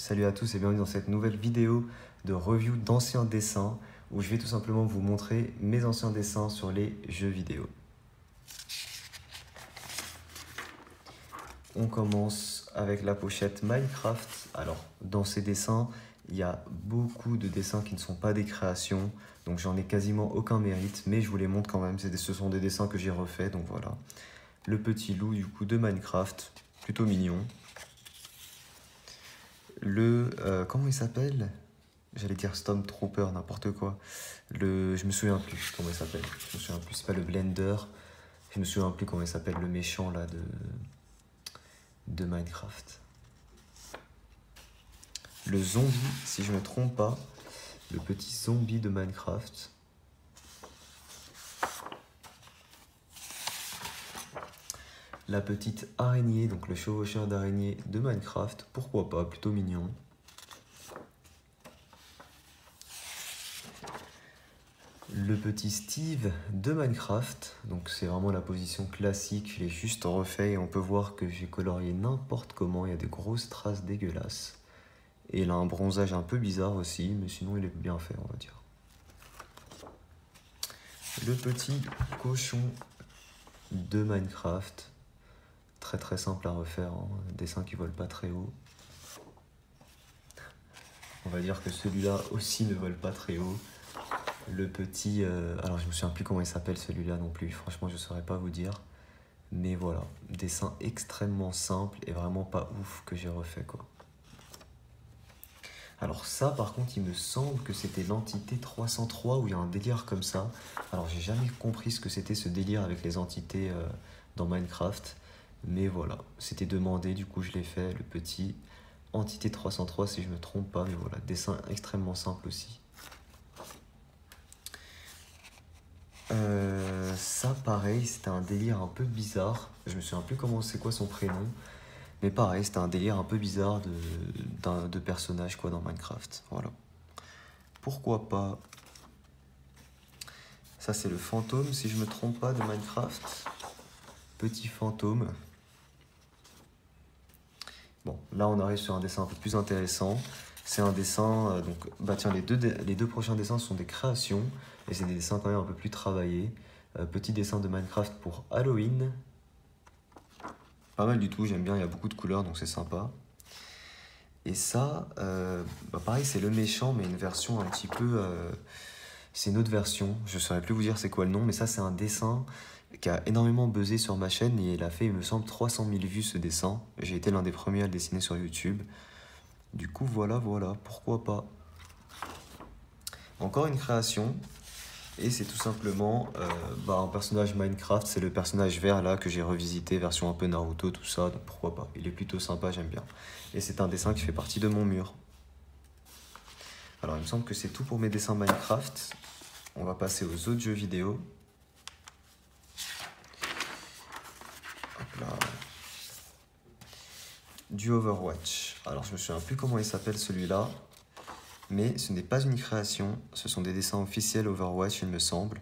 Salut à tous et bienvenue dans cette nouvelle vidéo de review d'anciens dessins où je vais tout simplement vous montrer mes anciens dessins sur les jeux vidéo. On commence avec la pochette Minecraft. Alors dans ces dessins, il y a beaucoup de dessins qui ne sont pas des créations, donc j'en ai quasiment aucun mérite, mais je vous les montre quand même, ce sont des dessins que j'ai refaits, donc voilà. Le petit loup du coup de Minecraft, plutôt mignon. Comment il s'appelle? J'allais dire Stormtrooper, n'importe quoi. Je me souviens plus comment il s'appelle. Je me souviens plus, c'est pas le Blender. Je me souviens plus comment il s'appelle, le méchant là de Minecraft. Le zombie, si je me trompe pas. Le petit zombie de Minecraft. La petite araignée, donc le chevaucheur d'araignée de Minecraft. Pourquoi pas, plutôt mignon. Le petit Steve de Minecraft, donc c'est vraiment la position classique, je l'ai juste refait et on peut voir que j'ai colorié n'importe comment, il y a des grosses traces dégueulasses. Et il a un bronzage un peu bizarre aussi, mais sinon il est bien fait on va dire. Le petit cochon de Minecraft, très très simple à refaire, hein. Dessin qui vole pas très haut. On va dire que celui-là aussi ne vole pas très haut. Le petit, alors je me souviens plus comment il s'appelle celui-là non plus, franchement je saurais pas vous dire. Mais voilà, dessin extrêmement simple et vraiment pas ouf que j'ai refait quoi. Alors ça par contre il me semble que c'était l'entité 303 où il y a un délire comme ça. Alors j'ai jamais compris ce que c'était ce délire avec les entités dans Minecraft. Mais voilà, c'était demandé, du coup je l'ai fait, le petit entité 303 si je me trompe pas. Mais voilà, dessin extrêmement simple aussi. Ça pareil, c'était un délire un peu bizarre. Je me souviens plus comment c'est quoi son prénom. Mais pareil, c'était un délire un peu bizarre de personnage quoi dans Minecraft. Voilà. Pourquoi pas. Ça c'est le fantôme si je me trompe pas de Minecraft. Petit fantôme. Bon, là on arrive sur un dessin un peu plus intéressant. C'est un dessin, donc, bah tiens, les deux prochains dessins sont des créations. Et c'est des dessins quand même un peu plus travaillés. Petit dessin de Minecraft pour Halloween. Pas mal du tout, j'aime bien, il y a beaucoup de couleurs, donc c'est sympa. Et ça, bah pareil, c'est le méchant, mais une version un petit peu... c'est une autre version, je ne saurais plus vous dire c'est quoi le nom, mais ça c'est un dessin qui a énormément buzzé sur ma chaîne et il a fait, il me semble, 300 000 vues ce dessin. J'ai été l'un des premiers à le dessiner sur YouTube. Du coup, voilà, pourquoi pas. Encore une création. Et c'est tout simplement un personnage Minecraft, c'est le personnage vert là que j'ai revisité, version un peu Naruto, tout ça, donc pourquoi pas. Il est plutôt sympa, j'aime bien. Et c'est un dessin qui fait partie de mon mur. Alors il me semble que c'est tout pour mes dessins Minecraft. On va passer aux autres jeux vidéo. Hop là. Du Overwatch. Alors je me souviens plus comment il s'appelle celui-là. Mais ce n'est pas une création, ce sont des dessins officiels Overwatch il me semble.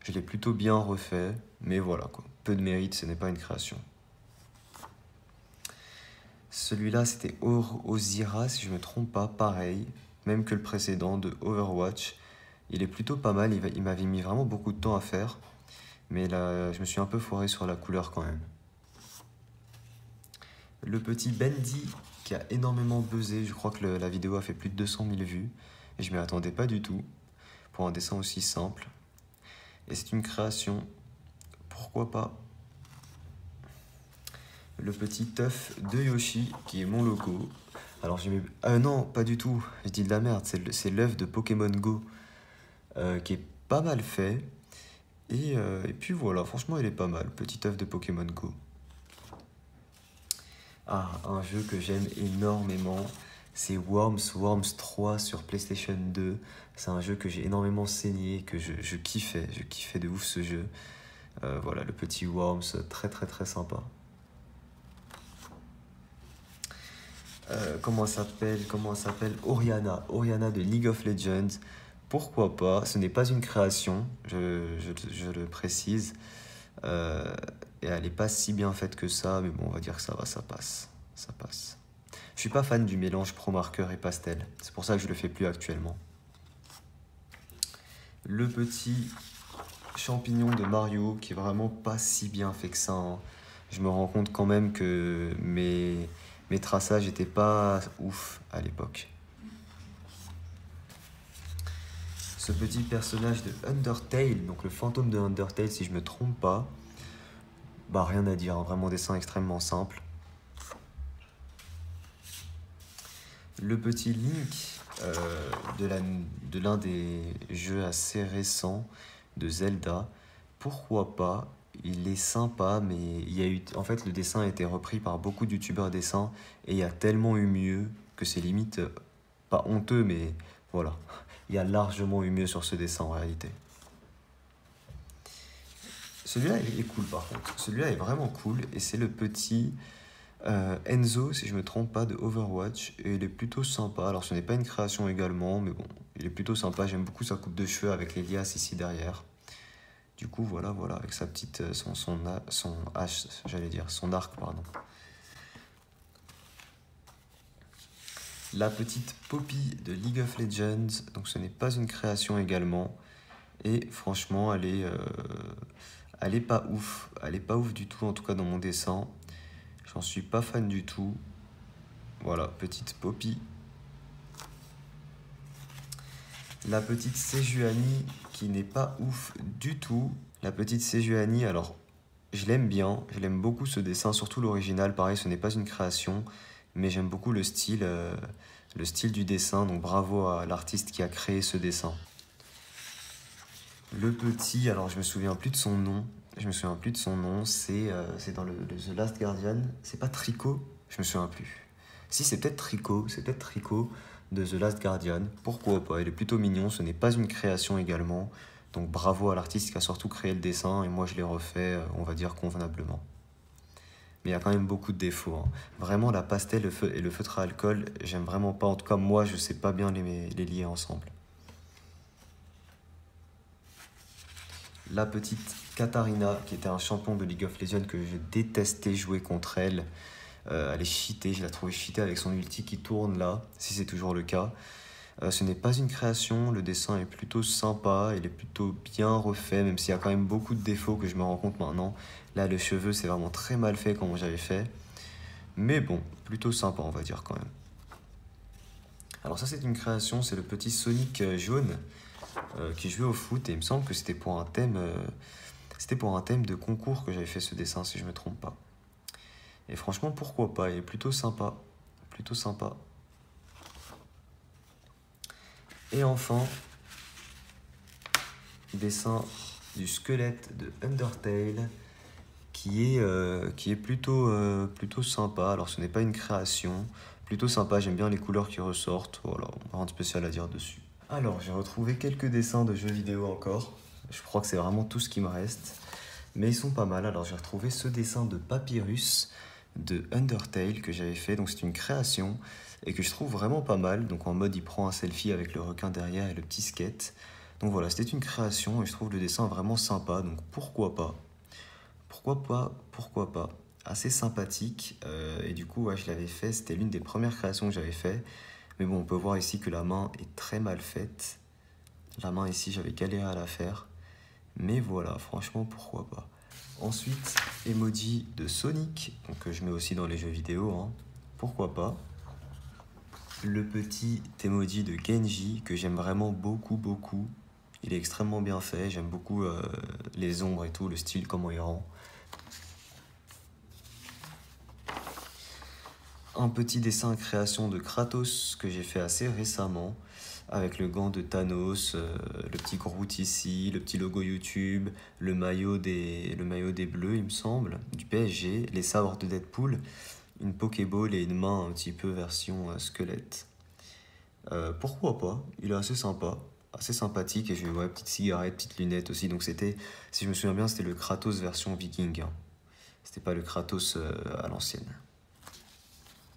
Je l'ai plutôt bien refait, mais voilà quoi. Peu de mérite, ce n'est pas une création. Celui-là c'était Ozira si je me trompe pas, pareil. Même que le précédent de Overwatch. Il est plutôt pas mal, il m'avait mis vraiment beaucoup de temps à faire. Mais là, je me suis un peu foiré sur la couleur quand même. Le petit Bendy qui a énormément buzzé, je crois que la vidéo a fait plus de 200 000 vues. Et je m'y attendais pas du tout, pour un dessin aussi simple. Et c'est une création, pourquoi pas. Le petit œuf de Yoshi qui est mon logo. Alors j'ai mis... non, pas du tout, je dis de la merde, c'est l'œuf de Pokémon Go qui est pas mal fait. Et puis voilà, franchement il est pas mal, petit œuf de Pokémon Go. Ah, un jeu que j'aime énormément, c'est Worms 3 sur PlayStation 2. C'est un jeu que j'ai énormément saigné, que je kiffais de ouf ce jeu. Voilà, le petit Worms, très très très sympa. Comment elle s'appelle Orianna de League of Legends. Pourquoi pas, ce n'est pas une création, je le précise. Et elle n'est pas si bien faite que ça, mais bon, on va dire que ça va, ça passe. Je suis pas fan du mélange pro marqueur et pastel. C'est pour ça que je le fais plus actuellement. Le petit champignon de Mario qui est vraiment pas si bien fait que ça, hein. Je me rends compte quand même que mes traçages étaient pas ouf à l'époque. Ce petit personnage de Undertale, donc le fantôme de Undertale si je me trompe pas, bah rien à dire, hein, vraiment dessin extrêmement simple. Le petit Link de l'un des jeux assez récents de Zelda, pourquoi pas, il est sympa, mais il y a eu, en fait le dessin a été repris par beaucoup de youtubeurs dessins et il y a tellement eu mieux que c'est limite pas honteux, mais voilà, il y a largement eu mieux sur ce dessin en réalité. Celui-là il est cool par contre, celui-là est vraiment cool et c'est le petit Enzo, si je me trompe pas, de Overwatch, et il est plutôt sympa. Alors ce n'est pas une création également, mais bon, il est plutôt sympa. J'aime beaucoup sa coupe de cheveux avec les liasses ici derrière. Du coup, voilà, avec sa petite, son hache, j'allais dire, son arc, pardon. La petite Poppy de League of Legends, donc ce n'est pas une création également, et franchement, elle est pas ouf. Elle est pas ouf du tout, en tout cas dans mon dessin. J'en suis pas fan du tout. Voilà, petite Poppy. La petite Sejuani qui n'est pas ouf du tout. La petite Sejuani, alors je l'aime bien, je l'aime beaucoup ce dessin, surtout l'original. Pareil, ce n'est pas une création, mais j'aime beaucoup le style du dessin. Donc bravo à l'artiste qui a créé ce dessin. Le petit, alors je me souviens plus de son nom. C'est dans le The Last Guardian. C'est pas Tricot, je me souviens plus. Si, c'est peut-être Tricot, de The Last Guardian. Pourquoi pas, il est plutôt mignon, ce n'est pas une création également. Donc bravo à l'artiste qui a surtout créé le dessin et moi je l'ai refait, on va dire, convenablement. Mais il y a quand même beaucoup de défauts, hein. Vraiment, la pastel et le feutre à alcool, j'aime vraiment pas. En tout cas, moi, je sais pas bien les lier ensemble. La petite Katarina, qui était un champion de League of Legends que je détestais jouer contre elle. Elle est cheatée, je la trouvais cheatée avec son ulti qui tourne là, si c'est toujours le cas. Ce n'est pas une création, le dessin est plutôt sympa, il est plutôt bien refait, même s'il y a quand même beaucoup de défauts que je me rends compte maintenant. Là, le cheveu, c'est vraiment très mal fait comme j'avais fait. Mais bon, plutôt sympa, on va dire quand même. Alors ça, c'est une création, c'est le petit Sonic jaune qui jouait au foot, et il me semble que c'était pour un thème de concours que j'avais fait ce dessin, si je me trompe pas. Et franchement, pourquoi pas, il est plutôt sympa. Plutôt sympa. Et enfin, dessin du squelette de Undertale qui est plutôt sympa. Alors ce n'est pas une création, plutôt sympa, j'aime bien les couleurs qui ressortent. Voilà, rien de spécial à dire dessus. Alors j'ai retrouvé quelques dessins de jeux vidéo encore. Je crois que c'est vraiment tout ce qui me reste. Mais ils sont pas mal. Alors j'ai retrouvé ce dessin de Papyrus de Undertale que j'avais fait. Donc c'est une création et que je trouve vraiment pas mal. Donc en mode il prend un selfie avec le requin derrière et le petit skate. Donc voilà, c'était une création et je trouve le dessin vraiment sympa. Donc pourquoi pas. Pourquoi pas. Assez sympathique. Et du coup, ouais, je l'avais fait. C'était l'une des premières créations que j'avais fait. Mais bon, on peut voir ici que la main est très mal faite. La main ici, j'avais galéré à la faire. Mais voilà, franchement, pourquoi pas. Ensuite, emoji de Sonic, donc que je mets aussi dans les jeux vidéo, hein. Pourquoi pas. Le petit emoji de Genji, que j'aime vraiment beaucoup. Il est extrêmement bien fait, j'aime beaucoup les ombres et tout, le style, comment il rend. Un petit dessin création de Kratos que j'ai fait assez récemment, avec le gant de Thanos, le petit Groot ici, le petit logo YouTube, le maillot des Bleus, il me semble, du PSG, les sabres de Deadpool, une Pokéball et une main un petit peu version squelette. Pourquoi pas, il est assez sympa, assez sympathique, et j'ai une petite cigarette, petite lunette aussi, donc c'était, si je me souviens bien, c'était le Kratos version viking, hein. C'était pas le Kratos à l'ancienne.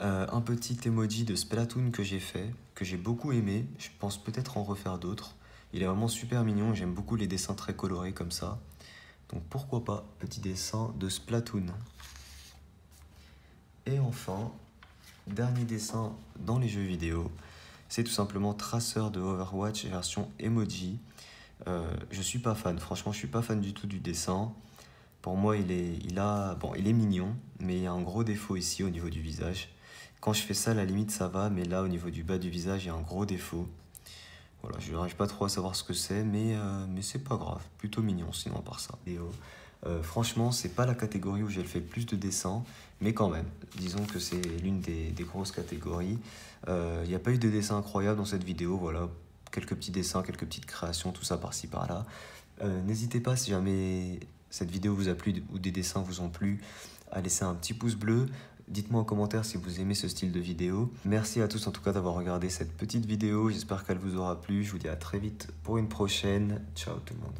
Un petit emoji de Splatoon que j'ai fait, que j'ai beaucoup aimé, je pense peut-être en refaire d'autres. Il est vraiment super mignon, j'aime beaucoup les dessins très colorés comme ça. Donc pourquoi pas, petit dessin de Splatoon. Et enfin, dernier dessin dans les jeux vidéo, c'est tout simplement Tracer de Overwatch version emoji. Je suis pas fan, franchement je suis pas fan du tout du dessin. Pour moi il est mignon, mais il y a un gros défaut ici au niveau du visage. Quand je fais ça, à la limite ça va, mais là au niveau du bas du visage il y a un gros défaut. Voilà, je n'arrive pas trop à savoir ce que c'est, mais c'est pas grave, plutôt mignon sinon à part ça. Franchement, c'est pas la catégorie où j'ai fait le plus de dessins, mais quand même, disons que c'est l'une des grosses catégories. Il n'y a pas eu de dessins incroyables dans cette vidéo, voilà, quelques petits dessins, quelques petites créations, tout ça par-ci par-là. N'hésitez pas si jamais cette vidéo vous a plu ou des dessins vous ont plu, à laisser un petit pouce bleu. Dites-moi en commentaire si vous aimez ce style de vidéo. Merci à tous en tout cas d'avoir regardé cette petite vidéo, j'espère qu'elle vous aura plu. Je vous dis à très vite pour une prochaine. Ciao tout le monde.